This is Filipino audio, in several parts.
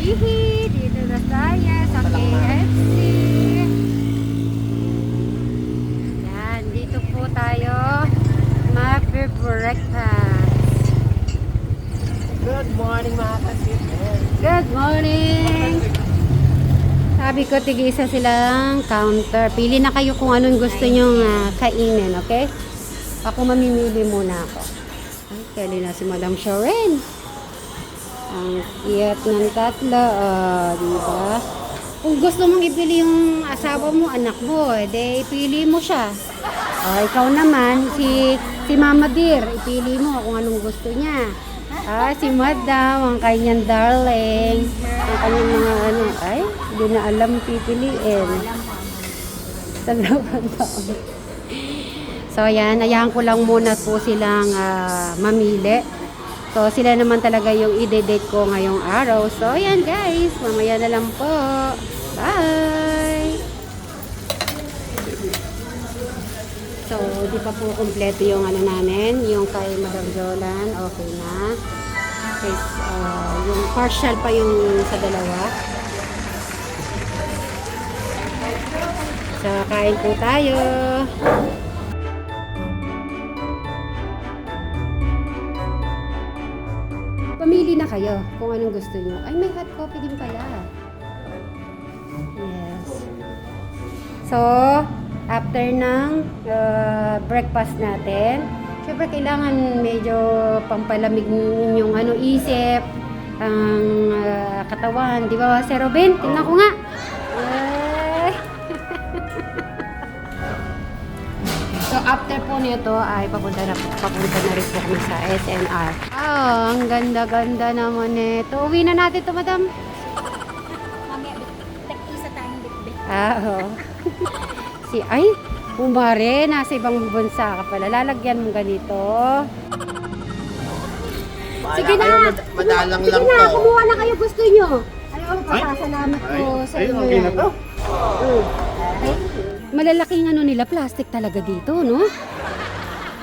Jollibee, dito na tayo sa KFC. Yan, dito po tayo mag-breakfast. Good morning mga kasipin. Good morning! Sabi ko, tig-isa silang counter. Pili na kayo kung anong gusto nyong kainin, okay? Ako mamimili muna ako. Ay, kali na si Madam Sharon. Ang cute ng tatlo, diba? Kung gusto mong ipili yung asawa mo, anak mo, edi ipili mo siya. Ikaw naman, si Mama Dear, ipili mo kung anong gusto niya. Si Madam, ang kanyang darling, ang kanyang mga ano, ay, hindi na alam pipiliin. Sa dalawang taon. So, yan, ayahan ko lang muna po silang mamili. So, sila naman talaga yung i-date ko ngayong araw. So, yan guys, mamaya na lang po. Bye! So, di pa po kompleto yung ano namin, yung kay Madam Jolan, okay na. Guys, yung partial pa yung sa dalawa. So, kain po tayo. Pamili na kayo kung anong gusto nyo. Ay, may hot coffee din pala. Yes. So, after ng breakfast natin, syempre kailangan medyo pampalamig yung ano, isip, ang katawan. Di ba, Sir Robin? Tingnan ko nga. So, after po nito ay papunta na rin po kami sa SNR. Ang ganda-ganda naman nito. Uwi na natin to, Madam. Mamaya, tag-isa tayong bitbit. Oo. Ay, umare, nasa ibang bansa ka pala. Lalagyan mo ganito. Sige na, Madalang sige lang na, to. kumuha na kayo gusto nyo. Ayun, papasalamat ko sa inyo. okay na to. Ay, malalaking ano nila, plastic talaga dito, no?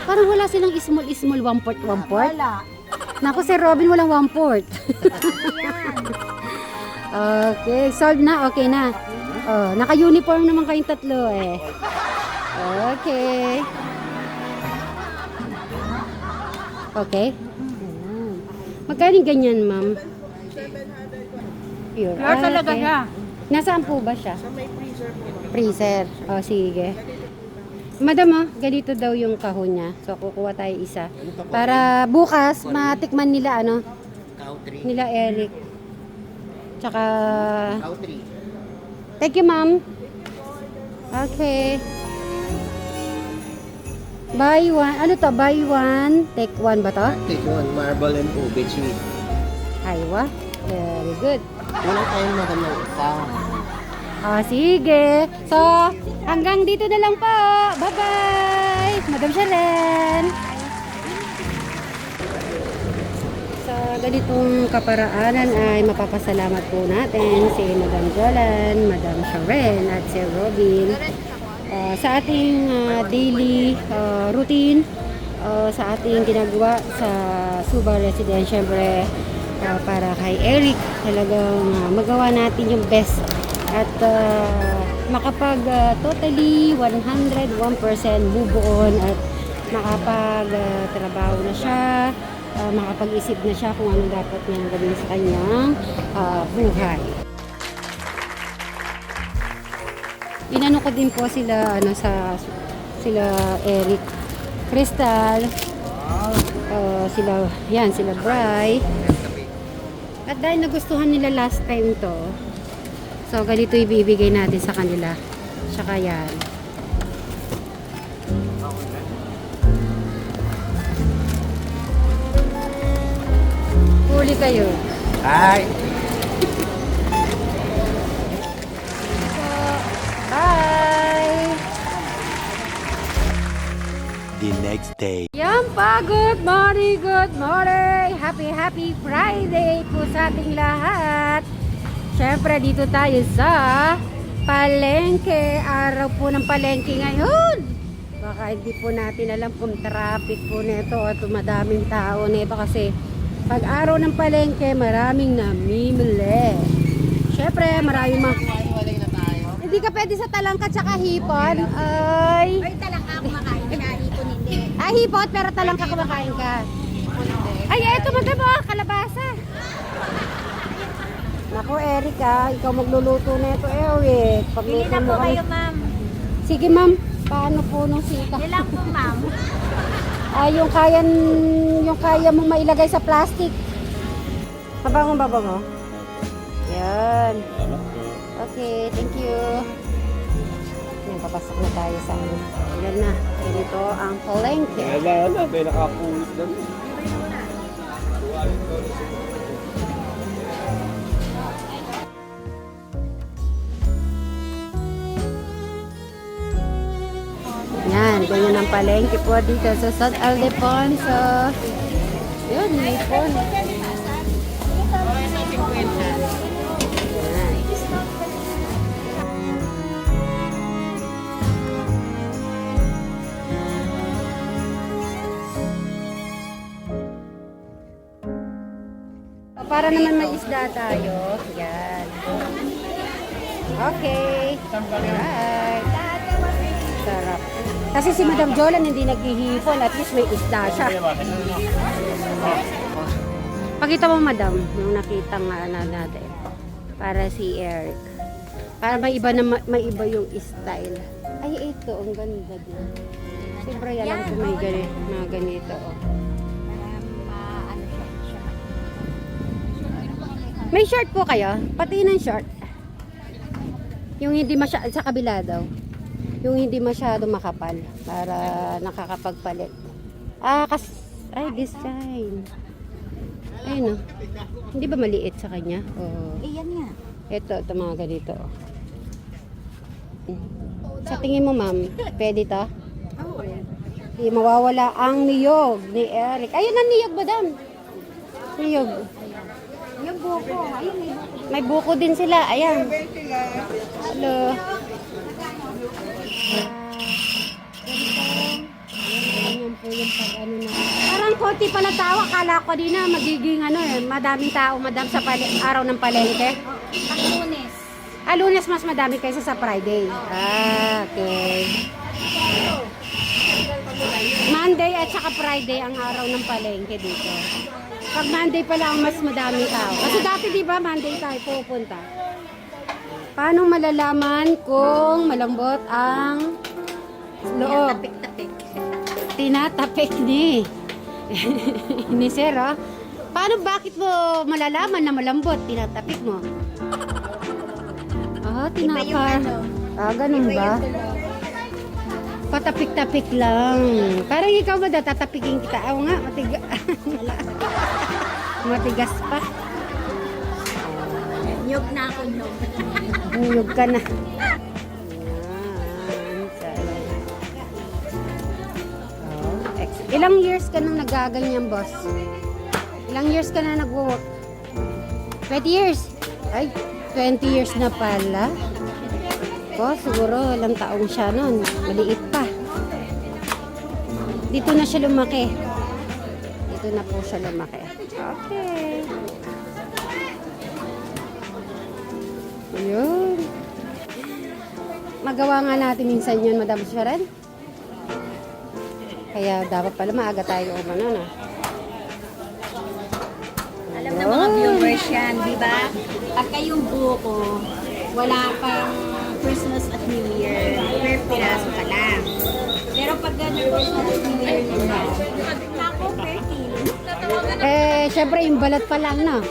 Parang wala silang small, 1/4. Wala. Naku, Sir Robin, walang 1/4. Okay, solved na, okay na. Naka-uniform naman kayong tatlo eh. Okay. Okay. Magkano ganyan, ma'am? Pure. Pure talaga okay. siya. Nasaan po ba siya? Sa may freezer po. Freezer. Sige. Madam, ganito daw yung kahon niya. So, kukuha tayo isa. Para bukas, matikman nila, Cow 3. nila Eric. Tsaka, Cow 3. thank you, ma'am. Okay. Buy one. Ano to? Buy one, take one ba to? Take one, marble and ube cheese. Aywa. Very good. Wala tayong madam ng isa. Sige. So, hanggang dito na lang po. Bye-bye. Madam Sharon. Sa ganitong kaparaanan ay mapapasalamat po natin si Madam Jolan, Madam Sharon at si Robin sa ating daily routine, sa ating ginagawa sa Suba Residence. Syempre, para kay Eric, talagang magawa natin yung best at makapag totally 101% move on at makapag trabaho na siya, makapag-isip na siya kung ano dapat niyang gawin sa kanyang buhay. Inano ko din po sila sila Eric, Crystal, sila Bri. At dahil nagustuhan nila last time to, so ganito ibibigay natin sa kanila. Tsaka yan. Huli kayo. Hi! Bye! The next day. Yan pa, good morning, good morning! Happy Friday po sa ating lahat! Siyempre, dito tayo sa palengke. Araw po ng palengke ngayon. Baka hindi po natin alam kung traffic po nito at madaming tao nito kasi pag araw ng palengke, maraming namimili. syempre, marami Walay na tayo. Hindi ka pwede sa talangka tsaka hipon. Ay. Ay, talaga ako makain. Pinahipon hindi. Ah, hipot, pero talangka kumakain ka. Ay, eto madam, oh, kalabasa. Naku, Erika, ikaw magluluto na ito, Bili Pagluto na mo po kami. kayo, ma'am. Sige, ma'am. Paano po nung sika? Bili lang po, ma'am. Ah, yung kaya mo mailagay sa plastic. Mabango. Yan. Okay, thank you. Yan, papasok na tayo sa ano. Yan na. Ganito ang palengke. May nakapulit na. Yan, ganyan ang palengke po dito sa San Ildefonso. Yan, hipon. Yan. Para naman may isda tayo. Yan. Okay. Alright. Sarap. Kasi si Madam Jolan hindi naghihipon. At least may isda siya. Pakita mo, Madam, yung nakita nga natin. Para si Eric. Para may iba, may iba yung style. Ay, ito. Ang ganda din. Siyempre, alam ko may mga ganito. Oh. Ano siya. May short po kayo? Pati ng short. Yung hindi masyado, sa kabila daw. Yung hindi masyado makapal. Para nakakapagpalit. Ay, design. Ayun, oh. Hindi ba maliit sa kanya? Oo. Eh, yan nga. Ito mga ganito. Oh. Sa tingin mo, ma'am, pwede to? Oo. Hindi mawawala ang niyog ni Eric. Ayun ang niyog, madam. Niyog. Yung buko. Ayun, may buko. May buko din sila. Ayan. Hello. Ganyan po yung pag-ano na. Parang konti pala tao. Akala ko din na magiging madaming tao, madam, sa araw ng palengke. Pag Lunes. Lunes mas madami kaysa sa Friday. Okay. Monday at saka Friday ang araw ng palengke dito. Pag Monday pala ang mas madaming tao. Kasi dati di ba Monday tayo pupunta. Paano malalaman kung malambot ang loob? Tapik-tapik. Tinatapik ni Sir, oh. Paano, bakit mo malalaman na malambot? Tinatapik mo. Iba yung ano. Ganun Iba ba? yung tunog. Patapik-tapik lang. Parang ikaw ba tatapikin kita? Oo nga, matigas pa. Nyog na ako, nyog. Niyog ka na. Ilang years ka nang nagaganyan, boss? Ilang years ka na nag-work? 20 years? Ay, 20 years na pala. Siguro ilang taong siya nun. Maliit pa. Dito na siya lumaki. Dito na po siya lumaki. Okay. Ayun. Magawa nga natin minsan yun, Madam Sharon. Kaya dapat pala maaga tayo umano na. Alam ng mga viewers yan, di ba? Pagka yung buko, wala pang Christmas at New Year, per piraso ka lang. Pero pag Christmas at New Year nila, ako per kilo. Syempre yung balat pa lang, no?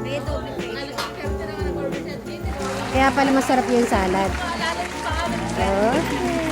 May double presyo. Kaya pala masarap yung salad. Okay.